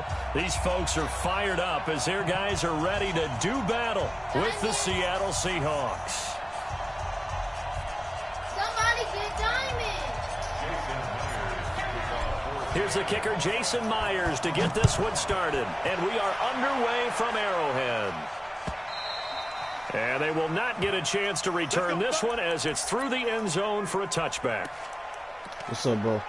Well, these folks are fired up as their guys are ready to do battle with the Seattle Seahawks. Somebody get Diamond. Here's the kicker, Jason Myers, to get this one started. And we are underway from Arrowhead. And they will not get a chance to return this one as it's through the end zone for a touchback. What's up, bro?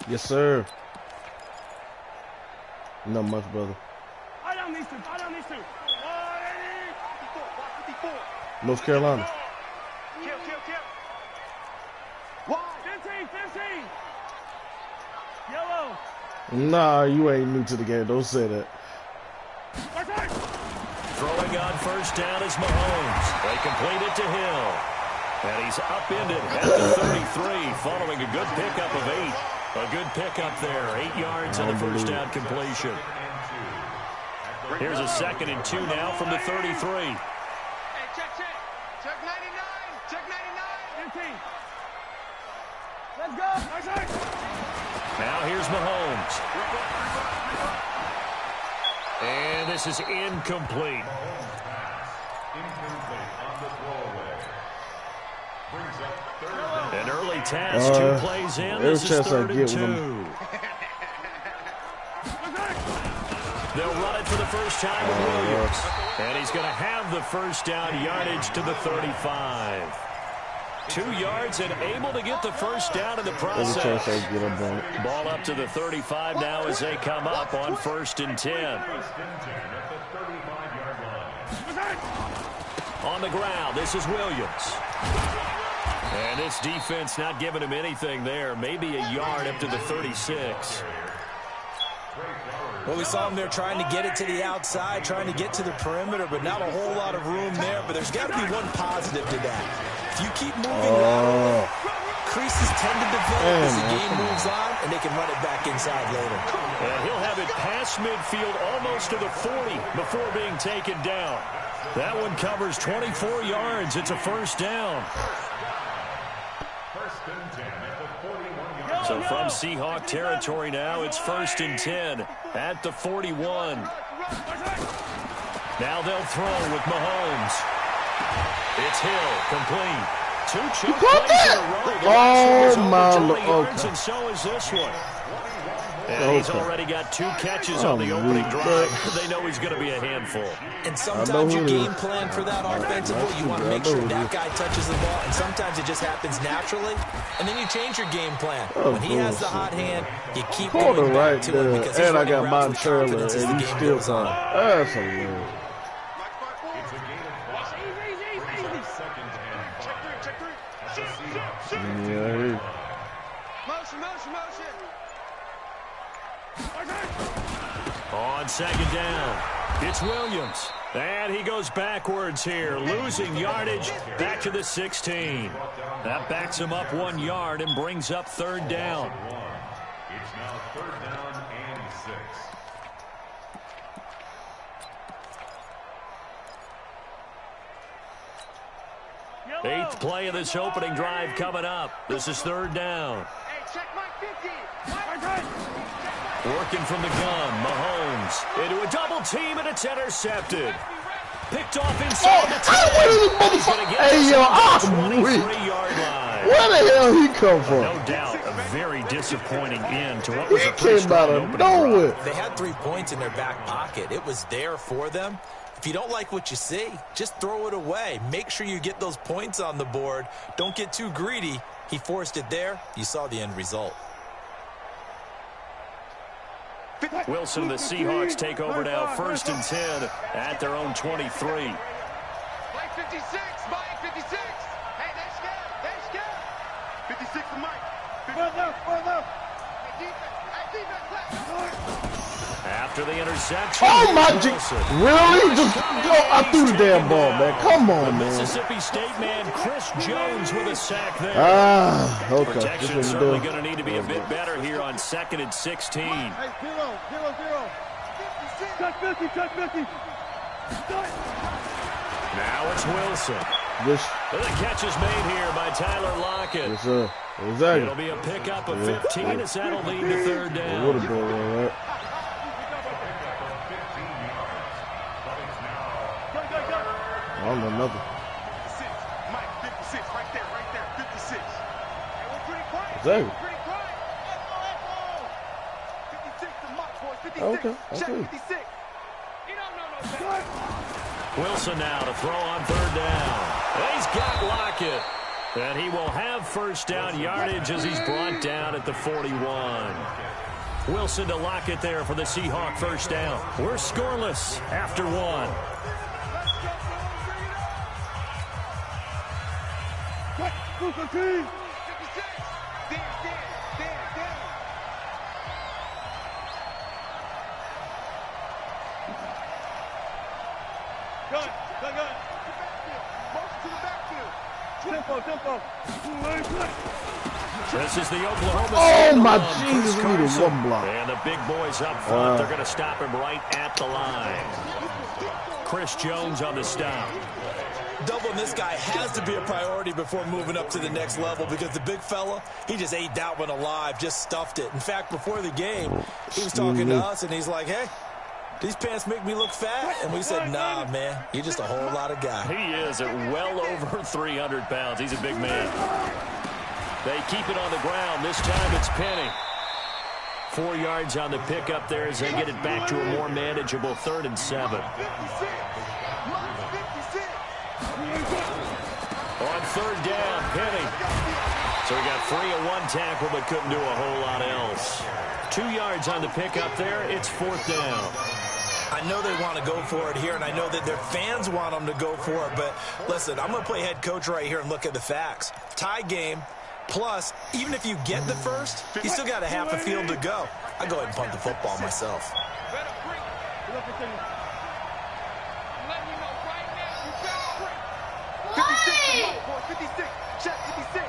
Yes, sir. Not much, brother. North Carolina. Yellow. Nah, you ain't new to the game. Don't say that. Throwing on first down is Mahomes. They complete it to Hill. And he's upended at the 33 following a good pickup of 8. A good pickup there. 8 yards on the first down completion. Here's a 2nd and 2 now from the 33. Hey, check. Check 99. Check 99. Let's go. Now here's Mahomes. And this is incomplete. An early task, 2 plays in. This is 3rd and 2. They'll run it for the first time with Williams. And he's going to have the first down yardage to the 35. 2 yards and able to get the first down in the process. Ball up to the 35 now as they come up on 1st and 10. On the ground, this is Williams. And this defense not giving him anything there. Maybe a yard up to the 36. Well, we saw him there trying to get it to the outside, trying to get to the perimeter, but not a whole lot of room there. But there's got to be one positive to that. If you keep moving laterally, creases tend to develop as the game moves on, and they can run it back inside later. And he'll have it past midfield almost to the 40 before being taken down. That one covers 24 yards. It's a first down. So from Seahawk territory now, it's 1st and 10 at the 41. Now they'll throw with Mahomes. It's Hill, complete. 2 choke plays in a row. Oh, my Lord. And so is this one. And he's already got 2 catches on the opening drive. They know he's going to be a handful. And sometimes you game plan for that offensively. You want to make sure that guy touches the ball. And sometimes it just happens naturally. And then you change your game plan. When he has the hot hand, you keep going back to it because he's running routes with confidence as the game goes on. That's hilarious. Yeah. Motion. On 2nd down, it's Williams. And he goes backwards here, losing yardage back to the 16. That backs him up 1 yard and brings up 3rd down. It's now 3rd down and 6. 8th play of this opening drive coming up. This is 3rd down. Hey, check my 50. Working from the gun, Mahomes into a double team, and it's intercepted. Picked off inside the 10. Hey, yo, I'm weak. 23-yard line. Where the hell he come from? No doubt, a very disappointing end to what was He a pretty came out strong of opening nowhere. drive. They had 3 points in their back pocket. It was there for them. If you don't like what you see, just throw it away. Make sure you get those points on the board. Don't get too greedy. He forced it there. You saw the end result. Wilson and the Seahawks take over now, 1st and 10 at their own 23. Mike 56, Mike 56. Hey, they're scared. 56 for Mike. After the interception, Oh, my G. Wilson. Really? Just go. I threw the damn ball, man. Come on, man. Mississippi State man Chris Jones with a sack there. Okay. Protection certainly going to need to be a bit better here on 2nd and 16. Hey, 0. Touch 50. Now it's Wilson. This. The catch is made here by Tyler Lockett. Yes, sir. Exactly. It'll be a pickup of 15 as that'll lead to third It down. would have been all right. I don't know nothing. Mike, 56, right there, 56. And we're pretty quiet. Exactly. Pretty quiet. Let's go. 56 to Mike, boys. 56. Okay, Check okay. 56. He don't know no better. Wilson now to throw on third down. And he's got Lockett. And he will have first down yardage as he's brought down at the 41. Wilson to Lockett there for the Seahawk first down. We're scoreless after one. Go, 56. Damn. Gun. Motion to the backfield. Tempo. This is the Oklahoma Oh, State my alum, Jesus, Chris we need a Carson. one block. And the big boys up front, they're going to stop him right at the line. Chris Jones on the stop. Doubling this guy has to be a priority before moving up to the next level because the big fella, he just ate that one alive, just stuffed it. In fact, before the game, he was talking to us, and he's like, hey, these pants make me look fat. And we said, nah, man, you're just a whole lot of guy. He is at well over 300 pounds. He's a big man. They keep it on the ground. This time it's Penny. 4 yards on the pickup there as they get it back to a more manageable 3rd and 7. On third down, Penny. So he got free of one tackle but couldn't do a whole lot else. 2 yards on the pickup there. It's 4th down. I know they want to go for it here, and I know that their fans want them to go for it. But listen, I'm going to play head coach right here and look at the facts. Tie game. Plus, even if you get the first, you still got a half a field to go. I go ahead and punt the football myself. What? 56. Check 56.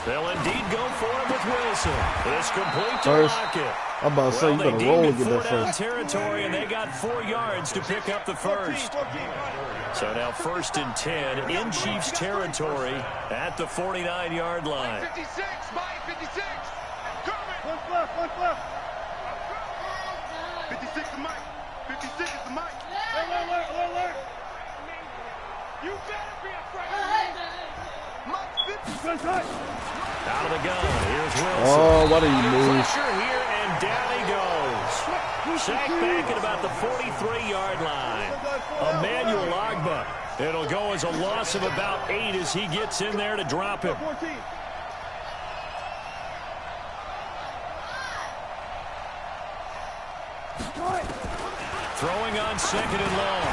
They'll indeed go for him with Wilson. It's complete to First. Lockett. I'm about to say, you They better deemed roll it and get that 4 down first. territory, and they got 4 yards to pick up the first. So now 1st and 10 in Chiefs territory at the 49-yard line. 56, Mike, 56. Coming. 56 to Mike. 56 is to Mike. Alert. You better be afraid. Mike's 50. Out of the gun. Here's Wilson. Oh, what do you move? Pressure here, and down he goes. Sacked back at about the 43-yard line. Emmanuel Agba. It'll go as a loss of about 8 as he gets in there to drop him. 14. Throwing on 2nd and long.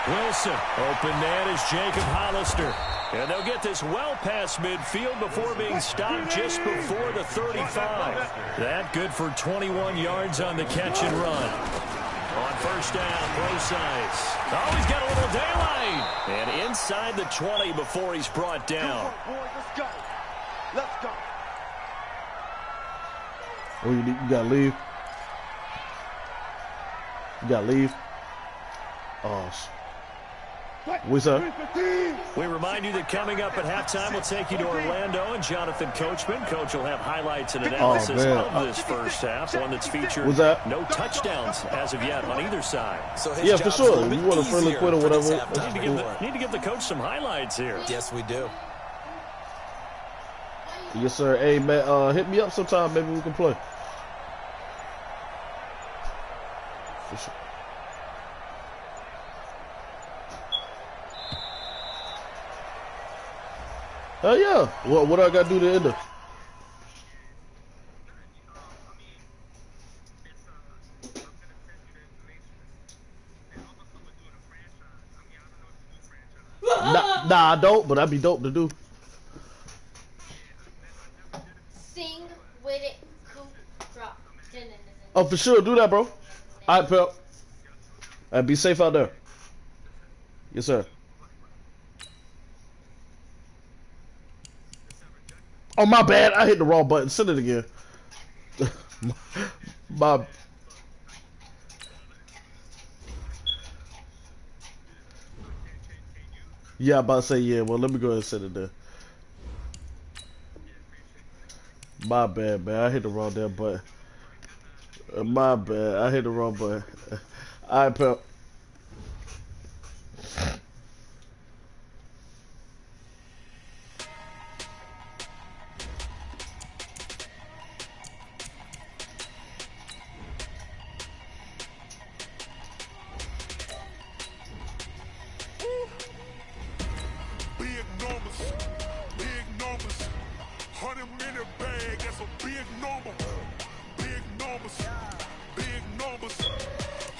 Wilson. Open man is Jacob Hollister. And they'll get this well past midfield before being stopped just before the 35. That good for 21 yards on the catch and run. On first down, Brosides. Oh, he's got a little daylight. And inside the 20 before he's brought down. Boys, let's go. Oh, you gotta leave. You gotta leave. Oh, what's up? We remind you that coming up at halftime, we'll take you to Orlando and Jonathan Coachman. Coach will have highlights and analysis of this first half, one that's featured What's that? no touchdowns as of yet on either side. So his Yeah, for job's sure. a little You bit want a friendly easier quit or for this whatever. halftime. Need to give the coach some highlights here. Yes, we do. Yes, sir. Hey, man, hit me up sometime. Maybe we can play. For sure. Hell yeah. What I got to do to end it? Nah, I don't, but that'd be dope to do. Sing with it, cool, drop. Oh, for sure. Do that, bro. All right, pal. Be safe out there. Yes, sir. Oh, my bad. I hit the wrong button. Send it again. Yeah, I'm about to say yeah. Well, let me go ahead and set it there. My bad, man. I hit the wrong damn button. My bad. I hit the wrong button. All right, pal. Big numbers, big numbers. 100-minute bag, that's a big number. Big numbers, big numbers.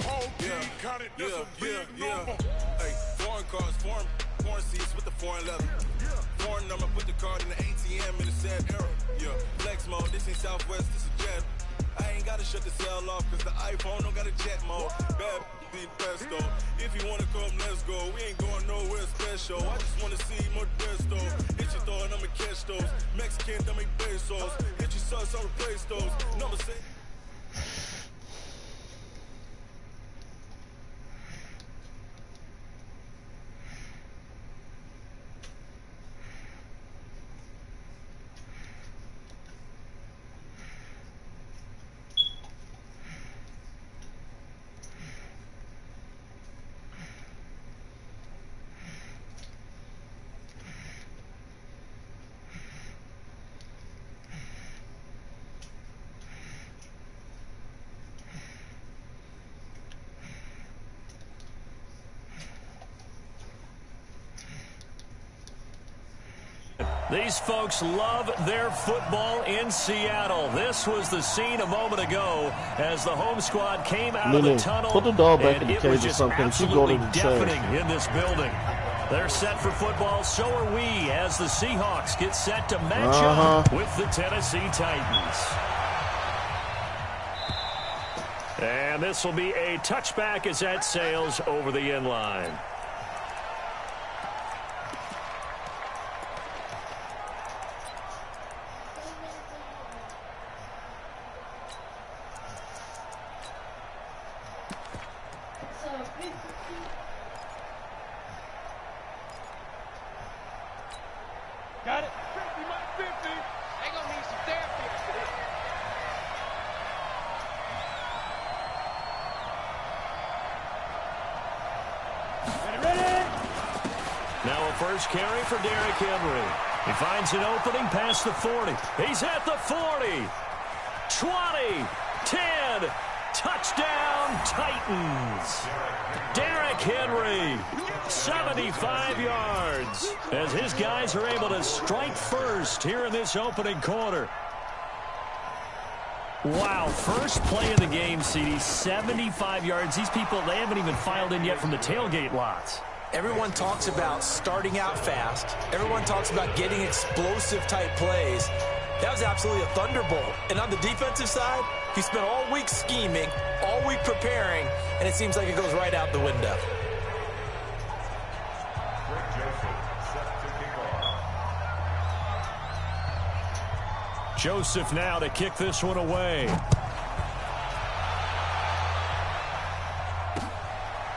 Whole team counted, that's a big number. Hey, foreign cars, foreign seats with the foreign leather. Foreign number, put the card in the ATM in a sad era. Yeah, flex mode, this ain't Southwest, this is Jet. I ain't gotta shut the cell off, cause the iPhone don't got a jet mode. Bad be pesto. If you wanna come, let's go. We ain't going nowhere special. I just wanna see more desto. Hit your throw and I'ma catch those. Mexican, don't make pesos. Hit your sauce, I'll replace those. Number 6. These folks love their football in Seattle. This was the scene a moment ago as the home squad came out of the tunnel. Put the dog back in the it cage was or just something. Keep absolutely going to the deafening trash. in this building. They're set for football. So are we as the Seahawks get set to match up with the Tennessee Titans. And this will be a touchback as that sails over the end line. Got it. 50, my 50. They gonna need some therapy after this. Ready? Now a first carry for Derrick Henry. He finds an opening past the 40. He's at the 40. 20. 10. Touchdown, Titans. Derrick Henry, 75 yards, as his guys are able to strike first here in this opening quarter. Wow, first play of the game, CD, 75 yards. These people, they haven't even filed in yet from the tailgate lots. Everyone talks about starting out fast. Everyone talks about getting explosive type plays. That was absolutely a thunderbolt. And on the defensive side, he spent all week scheming, all week preparing, and it seems like it goes right out the window. Joseph now to kick this one away.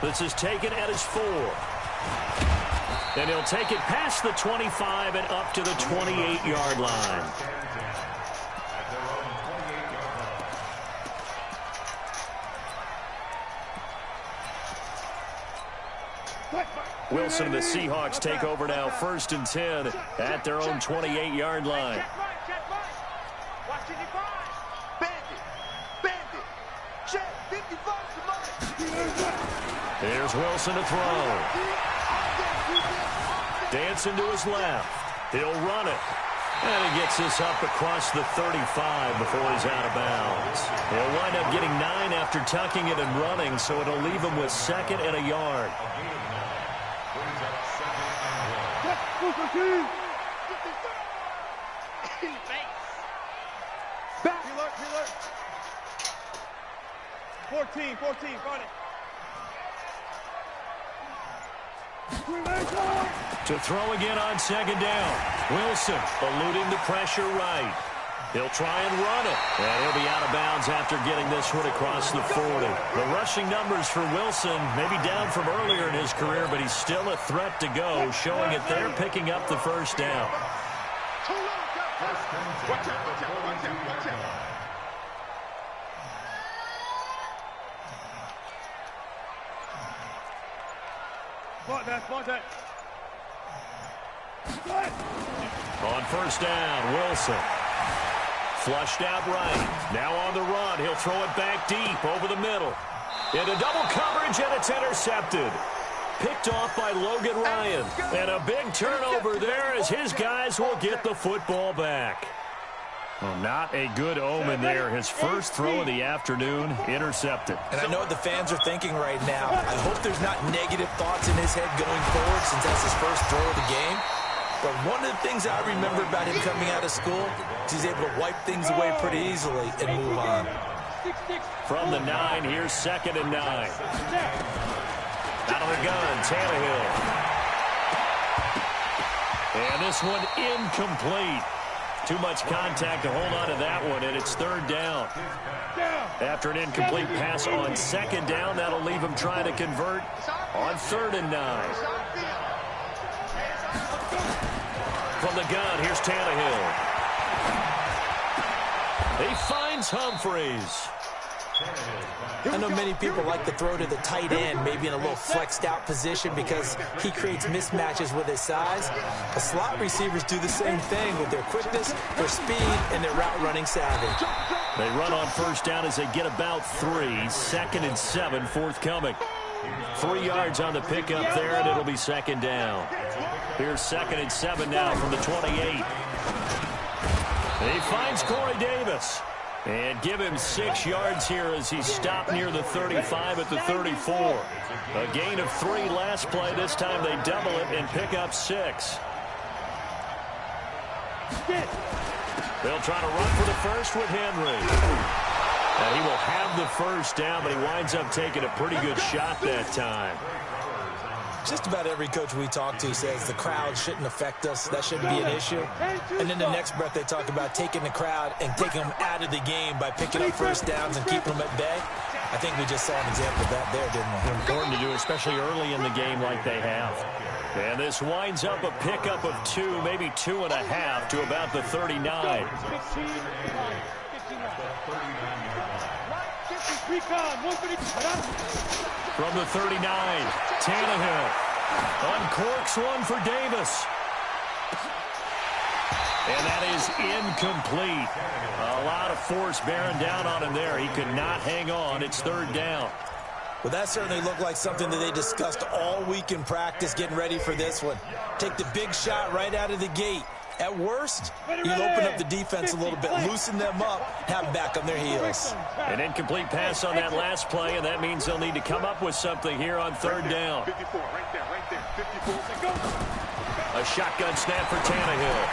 This is taken at his 4. And he'll take it past the 25 and up to the 28-yard line. Wilson and the Seahawks take over now, 1st and 10 at their own 28-yard line. Here's Wilson to throw. Dancing to his left. He'll run it. And he gets this up across the 35 before he's out of bounds. He'll wind up getting 9 after tucking it and running, so it'll leave him with 2nd and a yard. Back. 14, got it. To throw again on 2nd down. Wilson eluding the pressure right. He'll try and run it. And he'll be out of bounds after getting this one across the 40. The rushing numbers for Wilson maybe down from earlier in his career, but he's still a threat to go, showing it there, picking up the first down. On first down, Wilson. Flushed out right. Now on the run. He'll throw it back deep over the middle. Into double coverage, and it's intercepted. Picked off by Logan Ryan. And a big turnover there as his guys will get the football back. Well, not a good omen there. His first throw of the afternoon, intercepted. And I know what the fans are thinking right now. I hope there's not negative thoughts in his head going forward since that's his first throw of the game. But one of the things I remember about him coming out of school is he's able to wipe things away pretty easily and move on. From the 9, here's 2nd and 9. Out of the gun, Tannehill. And this one incomplete. Too much contact to hold on to that one, and it's 3rd down. After an incomplete pass on 2nd down, that'll leave him trying to convert on 3rd and 9. From the gun, here's Tannehill. He finds Humphreys. I know many people like to throw to the tight end, maybe in a little flexed out position because he creates mismatches with his size. The slot receivers do the same thing with their quickness, their speed, and their route running savvy. They run on first down as they get about 3. 2nd and 7 forthcoming. 3 yards on the pickup there, and it'll be 2nd down. Here's 2nd and 7 now from the 28. He finds Corey Davis. And give him 6 yards here as he's stopped near the 35 at the 34. A gain of 3 last play. This time they double it and pick up 6. They'll try to run for the first with Henry. And he will have the first down, but he winds up taking a pretty good shot that time. Just about every coach we talk to says the crowd shouldn't affect us. That shouldn't be an issue. And in the next breath, they talk about taking the crowd and taking them out of the game by picking up first downs and keeping them at bay. I think we just saw an example of that there, didn't we? Important to do, especially early in the game like they have. And this winds up a pickup of 2, maybe 2.5 to about the 39. From the 39, Tannehill uncorks one for Davis. And that is incomplete. A lot of force bearing down on him there. He could not hang on. It's 3rd down. Well, that certainly looked like something that they discussed all week in practice getting ready for this one. Take the big shot right out of the gate. At worst, you'll open up the defense a little bit, loosen them up, have them back on their heels. An incomplete pass on that last play, and that means they'll need to come up with something here on 3rd down. A shotgun snap for Tannehill.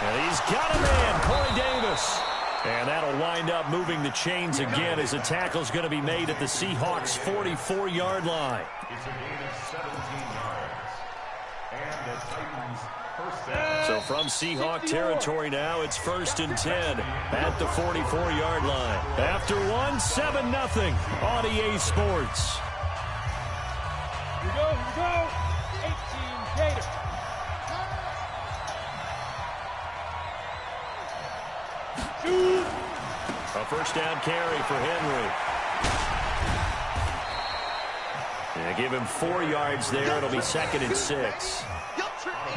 And he's got a man, Corey Davis. And that'll wind up moving the chains again as the tackle's going to be made at the Seahawks' 44-yard line. It's a gain of 17 yards. And the Titans first down. So from Seahawk territory now, it's 1st and 10 at the 44-yard line. After 1, 7-0 on EA Sports. Here we go. 18 Gators. A first down carry for Henry. And give him 4 yards there. It'll be 2nd and 6.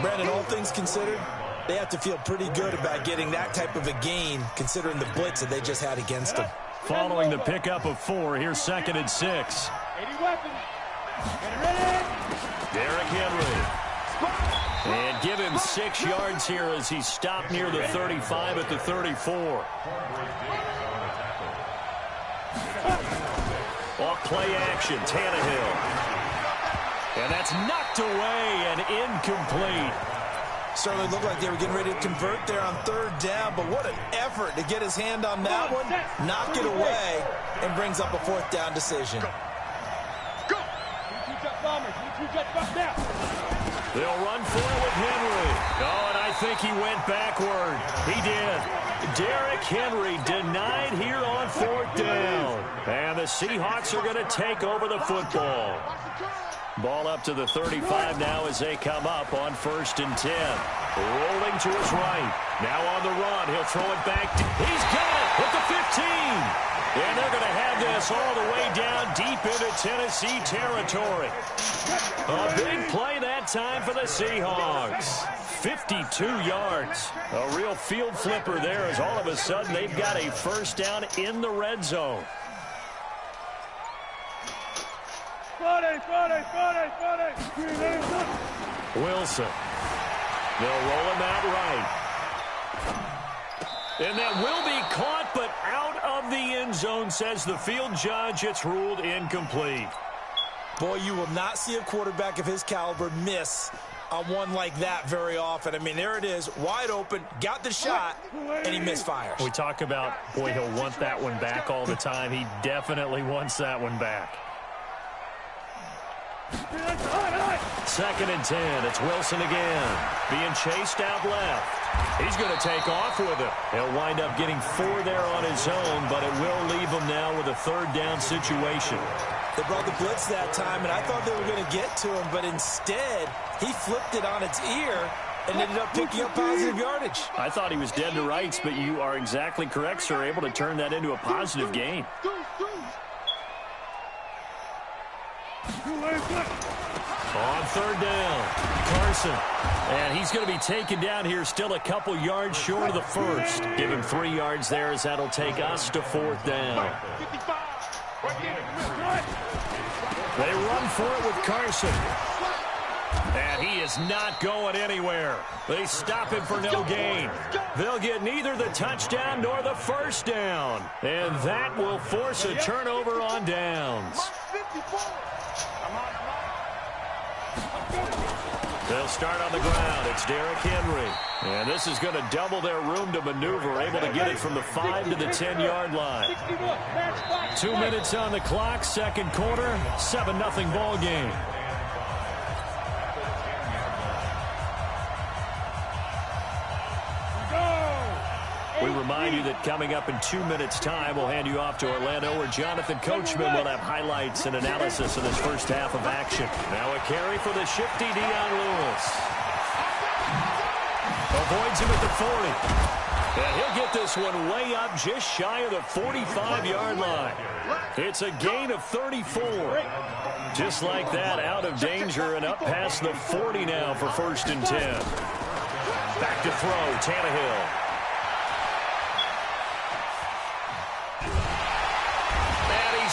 Brandon, all things considered, they have to feel pretty good about getting that type of a gain considering the blitz that they just had against them. Following the pickup of 4, here's 2nd and 6. 80 weapons. Get ready. Derrick Henry. And give him 6 yards here as he's stopped near the 35 at the 34. Off play action, Tannehill. And that's knocked away and incomplete. Certainly looked like they were getting ready to convert there on 3rd down, but what an effort to get his hand on that one, knock it away, and brings up a 4th down decision. Go. Two-jet bombers. Two-jet bombers now. They'll run for it with Henry. Oh, and I think he went backward. He did. Derrick Henry denied here on 4th down. And the Seahawks are going to take over the football. Ball up to the 35 now as they come up on 1st and 10. Rolling to his right. Now on the run. He'll throw it back. He's got it at the 15. And they're going to have this all the way down deep into Tennessee territory. A big play that time for the Seahawks. 52 yards. A real field flipper there as all of a sudden they've got a 1st down in the red zone. Wilson. They'll roll him out right. And that will be caught, but out of the end zone, says the field judge. It's ruled incomplete. Boy, you will not see a quarterback of his caliber miss on one like that very often. I mean, there it is, wide open, got the shot, and he misfires. We talk about, boy, he'll want that one back all the time. He definitely wants that one back. 2nd and 10. It's Wilson again. Being chased out left. He's going to take off with it. He'll wind up getting 4 there on his own, but it will leave him now with a 3rd down situation. They brought the blitz that time, and I thought they were going to get to him, but instead, he flipped it on its ear and ended up picking up positive yardage. I thought he was dead to rights, but you are exactly correct, sir. Able to turn that into a positive gain. On 3rd down, Carson. And he's going to be taken down here, still a couple yards short of the 1st. Give him 3 yards there as that'll take us to 4th down. They run for it with Carson. And he is not going anywhere. They stop him for no gain. They'll get neither the touchdown nor the 1st down. And that will force a turnover on downs. They'll start on the ground. It's Derrick Henry. And this is going to double their room to maneuver, able to get it from the 5 to the 10-yard line. 2 minutes on the clock, 2nd quarter, 7-0 ball game. We remind you that coming up in 2 minutes' time, we'll hand you off to Orlando, where Jonathan Coachman will have highlights and analysis of this 1st half of action. Now a carry for the shifty Dion Lewis. Avoids him at the 40. And he'll get this one way up just shy of the 45-yard line. It's a gain of 34. Just like that, out of danger and up past the 40 now for 1st and 10. Back to throw, Tannehill.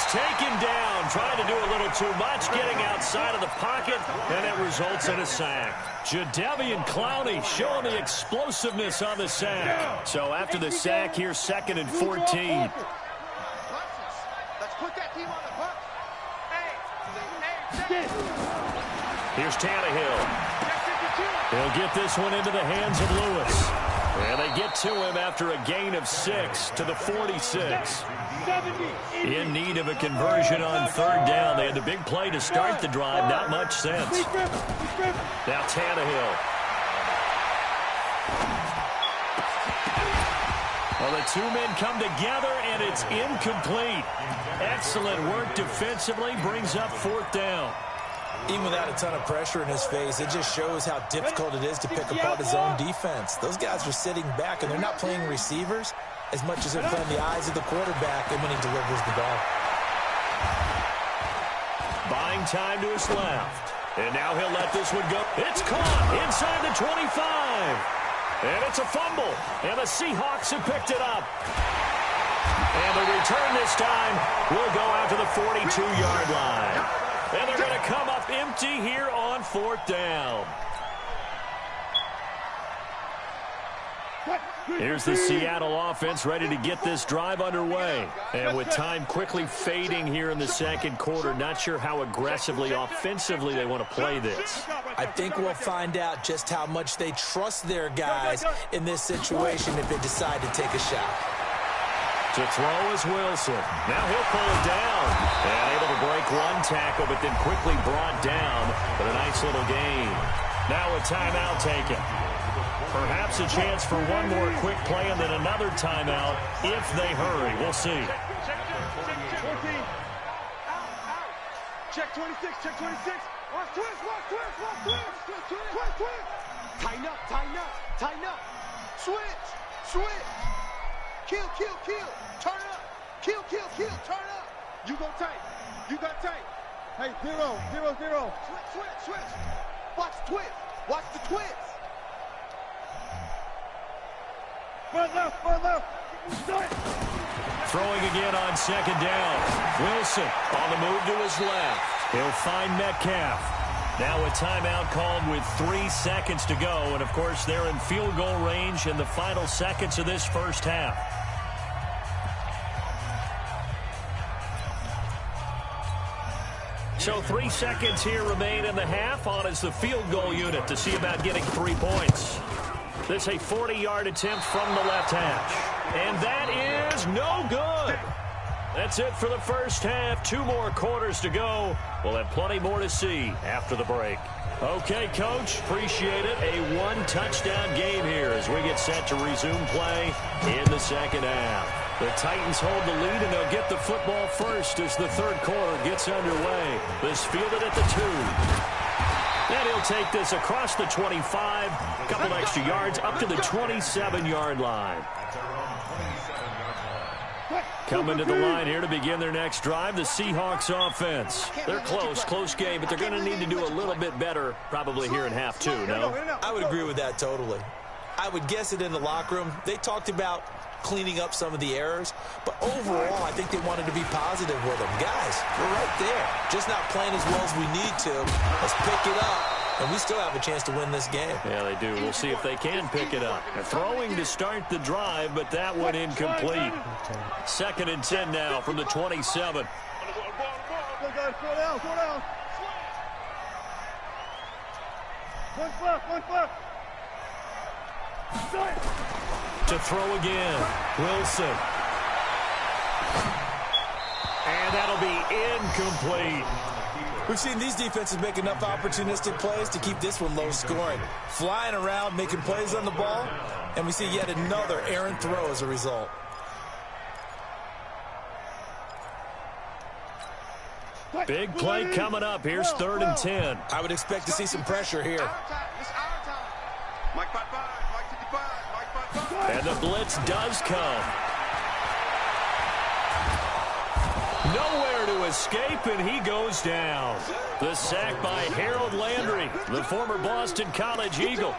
Taken down, trying to do a little too much, getting outside of the pocket, and it results in a sack. Jadeveon Clowney showing the explosiveness on the sack. So after the sack, here's 2nd and 14. Let's put that team on the puck. Here's Tannehill. He'll get this one into the hands of Lewis. And they get to him after a gain of 6 to the 46. In need of a conversion on 3rd down. They had the big play to start the drive. Not much sense. Now Tannehill. Well, the 2 men come together, and it's incomplete. Excellent work defensively. Brings up 4th down. Even without a ton of pressure in his face, it just shows how difficult it is to pick apart his own defense. Those guys are sitting back, and they're not playing receivers as much as they're playing the eyes of the quarterback and when he delivers the ball. Buying time to his left. And now he'll let this one go. It's caught inside the 25. And it's a fumble. And the Seahawks have picked it up. And the return this time will go out to the 42-yard line. And they're going to come up empty here on 4th down. Here's the Seattle offense ready to get this drive underway. And with time quickly fading here in the 2nd quarter, not sure how aggressively, offensively they want to play this. I think we'll find out just how much they trust their guys in this situation if they decide to take a shot. To throw is Wilson. Now he'll pull it down. And able to break one tackle, but then quickly brought down. But a nice little gain. Now a timeout taken. Perhaps a chance for one more quick play and then another timeout if they hurry. We'll see. Check 26, check 26. Watch twist, watch twist, watch twist. Twist, twist. Tighten up, tighten up, tighten up. Switch, switch. Kill, kill, kill. Turn up. Kill, kill, kill. Turn up. You go tight. You got tight. Hey, 0, 0, 0. Switch, switch, switch. Watch twist. Watch the twist. Front left, front left. Throwing again on second down. Wilson on the move to his left. He'll find Metcalf. Now a timeout called with 3 seconds to go. And, of course, they're in field goal range in the final seconds of this first half. So 3 seconds here remain in the half. On is the field goal unit to see about getting 3 points. This a 40-yard attempt from the left hash. And that is no good. That's it for the first half. 2 more quarters to go. We'll have plenty more to see after the break. Okay, Coach, appreciate it. A 1-touchdown game here as we get set to resume play in the second half. The Titans hold the lead, and they'll get the football first as the third quarter gets underway. This fielded at the 2. And he'll take this across the 25, a couple extra yards up to the 27-yard line. Coming to the line here to begin their next drive, the Seahawks offense. They're close game, but they're going to need to do a little bit better probably here in half 2, no? I would agree with that totally. I would guess it in the locker room. They talked about cleaning up some of the errors, but overall, I think they wanted to be positive with them. Guys, we're right there. Just not playing as well as we need to. Let's pick it up. And we still have a chance to win this game. Yeah, they do. We'll see if they can pick it up. They're throwing to start the drive, but that one incomplete. 2nd and 10 now from the 27. To throw again, Wilson. And that'll be incomplete. We've seen these defenses make enough opportunistic plays to keep this one low scoring. Flying around, making plays on the ball, and we see yet another errant throw as a result. Big play coming up. Here's 3rd and 10. I would expect to see some pressure here. And the blitz does come. Nowhere to escape, and he goes down. The sack by Harold Landry, the former Boston College Eagle.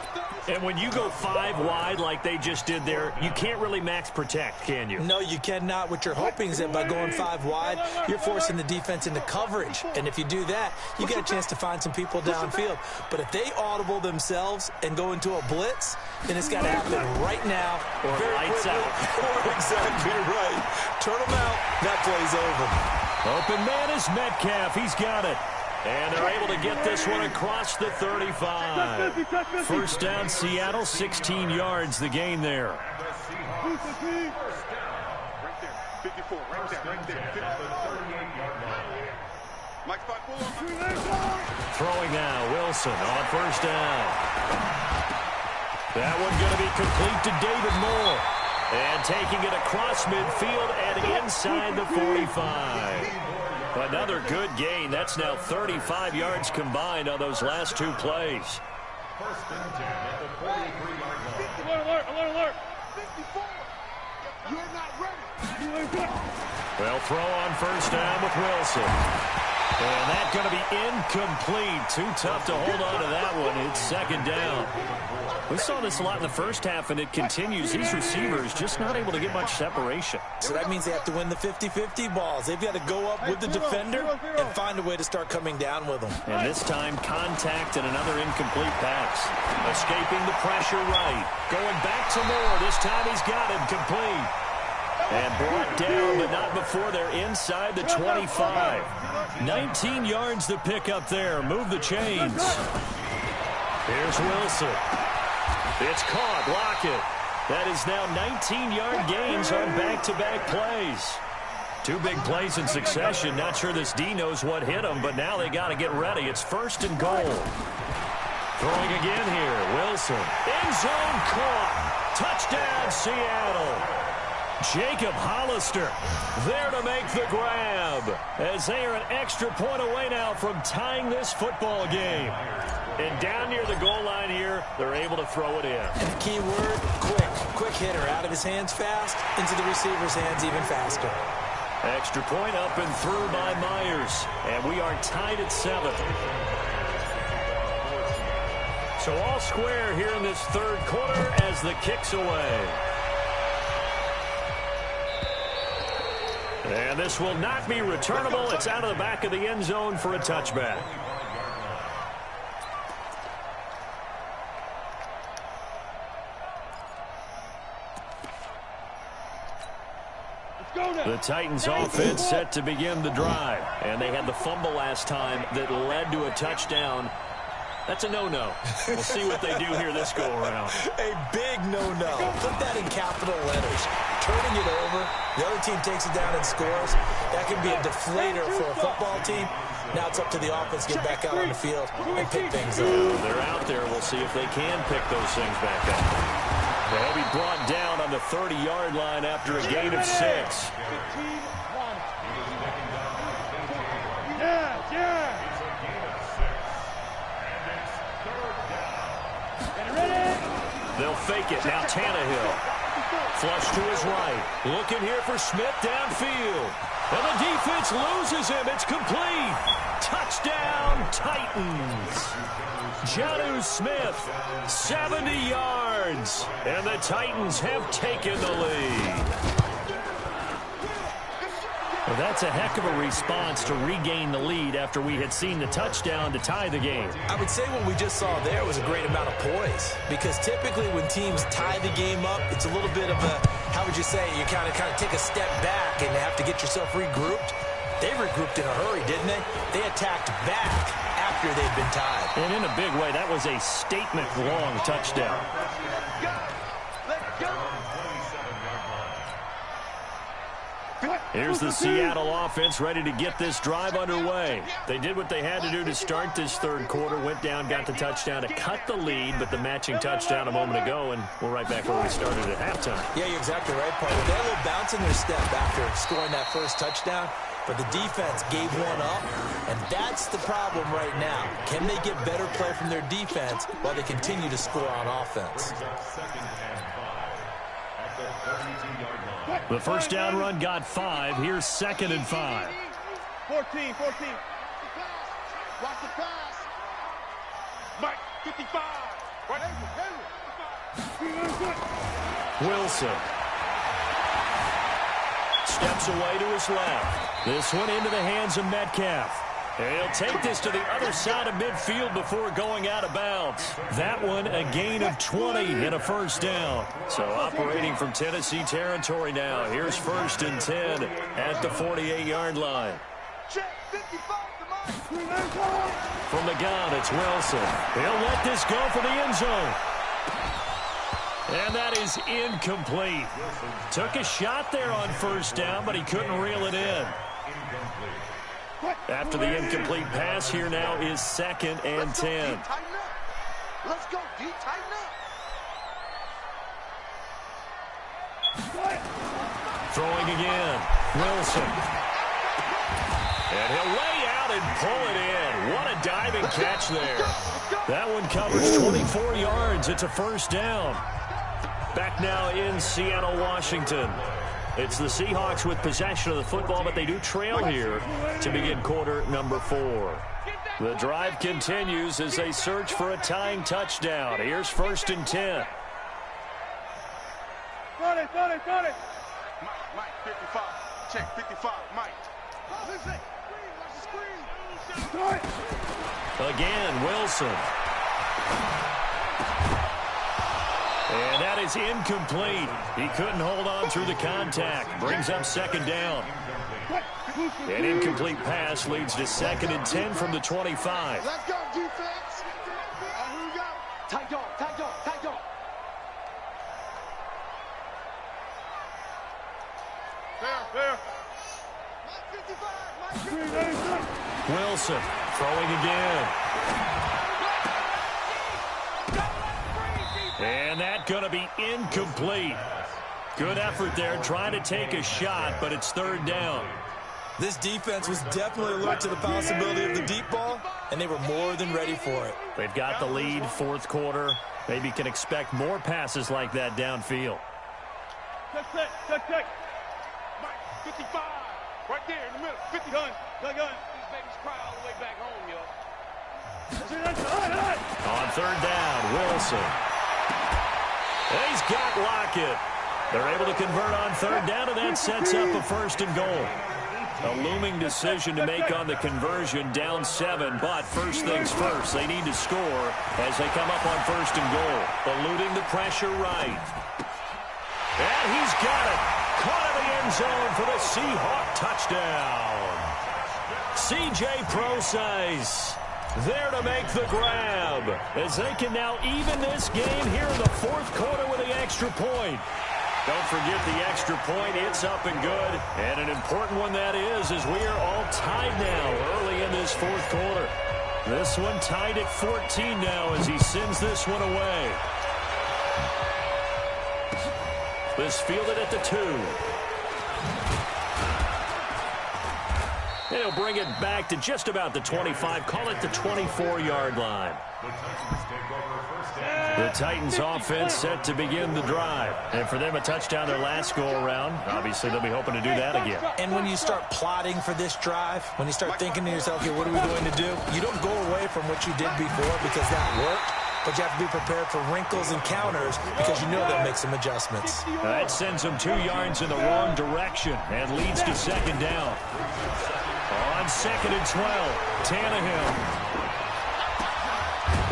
And when you go 5 wide like they just did there, you can't really max protect, can you? No, you cannot. What you're hoping is that by going 5 wide, you're forcing the defense into coverage. And if you do that, you get a chance to find some people downfield. But if they audible themselves and go into a blitz, then it's got to happen right now. Or lights out. Exactly right. Turn them out. That play's over. Open man is Metcalf. He's got it. And they're able to get this one across the 35. First down, Seattle, 16 yards, the gain there. Right there, 54, right there. Mike 5-4. Throwing now, Wilson on first down. That one going to be complete to David Moore. And taking it across midfield and inside the 45. Another good gain. That's now 35 yards combined on those last 2 plays. First and 10 at the 43-yard line. Alert. 54. You're not ready. Well, throw on first down with Wilson. And that's going to be incomplete. Too tough to hold on to that one. It's 2nd down. We saw this a lot in the first half, and it continues. These receivers just not able to get much separation. So that means they have to win the 50-50 balls. They've got to go up with the defender and find a way to start coming down with them. And this time, contact and another incomplete pass. Escaping the pressure right. Going back to Moore. This time he's got him complete. And brought down, but not before they're inside the 25. 19 yards to pick up there. Move the chains. Here's Wilson. It's caught. Lockett. That is now 19-yard gains on back-to-back plays. 2 big plays in succession. Not sure this D knows what hit him, but now they got to get ready. It's 1st and goal. Throwing again here. Wilson. End zone caught. Touchdown, Seattle. Jacob Hollister there to make the grab as they are an extra point away now from tying this football game. And down near the goal line here, they're able to throw it in. And the key word, quick. Quick hitter. Out of his hands fast, into the receiver's hands even faster. Extra point up and through by Myers. And we are tied at 7. So all square here in this third quarter as the kick's away. And this will not be returnable. It's out of the back of the end zone for a touchback. The Titans offense set to begin the drive. And they had the fumble last time that led to a touchdown. That's a no-no. We'll see what they do here this go-around. A big no-no. Put that in capital letters. Turning it over, the other team takes it down and scores. That can be a deflator for a football team. Now it's up to the offense to get back out on the field and pick things up. They're out there. We'll see if they can pick those things back up. They'll be brought down on the 30-yard line after a gain of 6. They'll fake it. Now Tannehill. Flush to his right. Looking here for Smith downfield. And the defense loses him. It's complete. Touchdown, Titans. Jonnu Smith, 70 yards. And the Titans have taken the lead. Well, that's a heck of a response to regain the lead after we had seen the touchdown to tie the game. I would say what we just saw there was a great amount of poise, because typically when teams tie the game up, it's a little bit of a, how would you say, you kind of take a step back and have to get yourself regrouped. They regrouped in a hurry, didn't they? They attacked back after they'd been tied. And in a big way, that was a statement-long touchdown. Here's the Seattle offense ready to get this drive underway. They did what they had to do to start this third quarter, went down, got the touchdown to cut the lead, but the matching touchdown a moment ago, and we're right back where we started at halftime. Yeah, you're exactly right, Paul. They had a little bounce in their step after scoring that first touchdown, but the defense gave one up, and that's the problem right now. Can they get better play from their defense while they continue to score on offense? The first down run got 5. Here's 2nd and 5. 14. Watch the pass. Mike, 55. Wilson. Steps away to his left. This one into the hands of Metcalf. And he'll take this to the other side of midfield before going out of bounds. That one a gain of 20 and a first down. So operating from Tennessee territory now. Here's 1st and 10 at the 48-yard line. From the gun, it's Wilson. He'll let this go for the end zone. And that is incomplete. Took a shot there on first down, but he couldn't reel it in. After the incomplete pass, here now is 2nd and 10. Let's go, D. Tighten up. Throwing again. Wilson. And he'll lay out and pull it in. What a diving catch there. That one covers 24 yards. It's a first down. Back now in Seattle, Washington. It's the Seahawks with possession of the football, but they do trail here to begin quarter number 4. The drive continues as they search for a tying touchdown. Here's 1st and 10. Got it. Mike, 55. Check, 55, Mike. Again, Wilson. And that is incomplete. He couldn't hold on through the contact. Brings up 2nd down. An incomplete pass leads to 2nd and 10 from the 25. Let's go, defense. Here we go. Tight dog. Fair. Mike 55, Wilson throwing again. that going to be incomplete. Good effort there, trying to take a shot, but it's third down. This defense was definitely alert to the possibility of the deep ball, and they were more than ready for it. They've got the lead, fourth quarter. Maybe can expect more passes like that downfield. Check. 55. Right there in the middle. 50. Gun. These babies cry all the way back home, yo. On third down, Wilson. He's got Lockett. They're able to convert on third down, and that sets up a first and goal. A looming decision to make on the conversion, down 7, but first things first, they need to score as they come up on first and goal. Eluding the pressure right. And he's got it. Caught in the end zone for the Seahawk touchdown. C.J. Prosise there to make the grab as they can now even this game here in the fourth quarter with the extra point. Don't forget the extra point. It's up and good. And an important one that is as we are all tied now early in this fourth quarter. This one tied at 14 now as he sends this one away. This fielded at the 2. And he'll bring it back to just about the 25. Call it the 24-yard line. The Titans offense set to begin the drive. And for them, a touchdown their last go-around. Obviously, they'll be hoping to do that again. And when you start plotting for this drive, when you start thinking to yourself, okay, what are we going to do? You don't go away from what you did before because that worked. But you have to be prepared for wrinkles and counters because you know they'll make some adjustments. That sends them 2 yards in the wrong direction and leads to second down. On second and 12, Tannehill.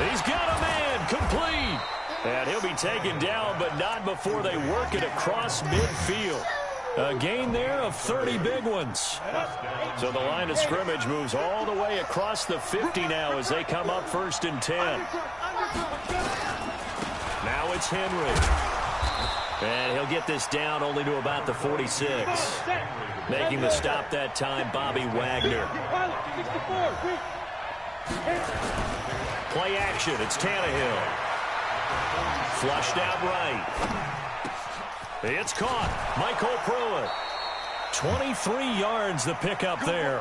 He's got a man, complete. And he'll be taken down, but not before they work it across midfield. A gain there of 30 big ones. So the line of scrimmage moves all the way across the 50 now as they come up first and 10. Now it's Henry. And he'll get this down only to about the 46. Making the stop that time, Bobby Wagner. Play action, it's Tannehill. Flushed out right. It's caught. Michael Pruitt. 23 yards the pickup there.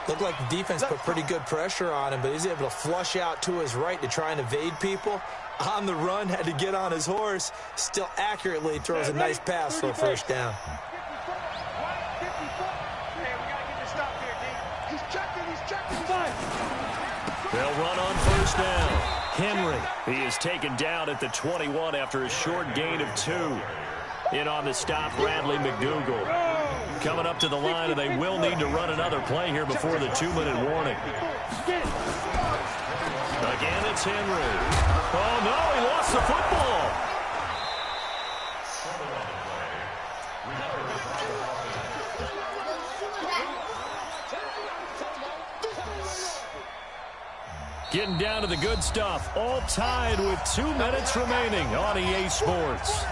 Looked like the defense put pretty good pressure on him, but he's able to flush out to his right to try and evade people. On the run, had to get on his horse. Still accurately throws a nice pass for a first down. They'll run on first down. Henry, he is taken down at the 21 after a short gain of 2. In on the stop, Bradley McDougal. Coming up to the line, and they will need to run another play here before the 2-minute warning. Again, it's Henry. Oh, no, he lost the football. Getting down to the good stuff. All tied with 2 minutes remaining on EA Sports.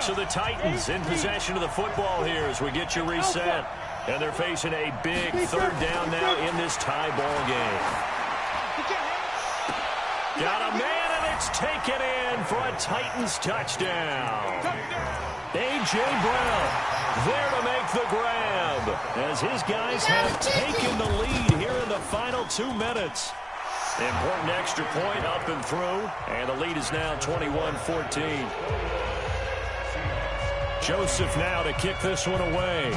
So the Titans in possession of the football here as we get you reset. And they're facing a big third down now in this tie ball game. Got a man, and it's taken in for a Titans touchdown. A.J. Brown there to make the grab as his guys have taken the lead here in the final 2 minutes. Important extra point up and through, and the lead is now 21-14. Joseph now to kick this one away.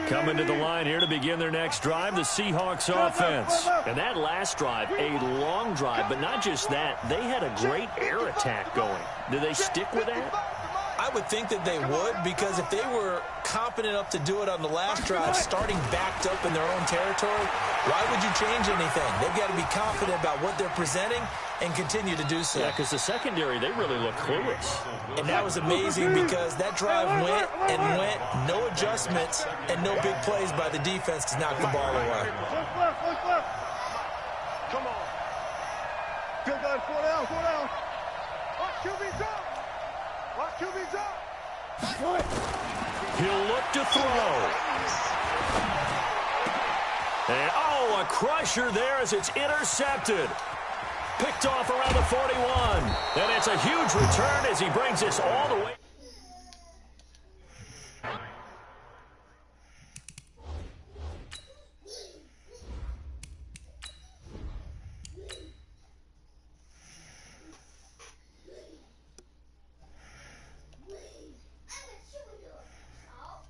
Coming to the line here to begin their next drive, the Seahawks offense. And that last drive, a long drive, but not just that. They had a great air attack going. Do they stick with that? I would think that they would, because if they were confident enough to do it on the last drive, starting backed up in their own territory, Why would you change anything? They've got to be confident about what they're presenting and continue to do so. Yeah, because the secondary, they really look clueless. And that was amazing because that drive went and went, no adjustments and no big plays by the defense to knock the ball away. Come on. Still got 4 down, 4 down. Watch QB's up. Watch QB's up. He'll look to throw. And, oh, a crusher there as it's intercepted. Picked off around the 41. And it's a huge return as he brings this all the way.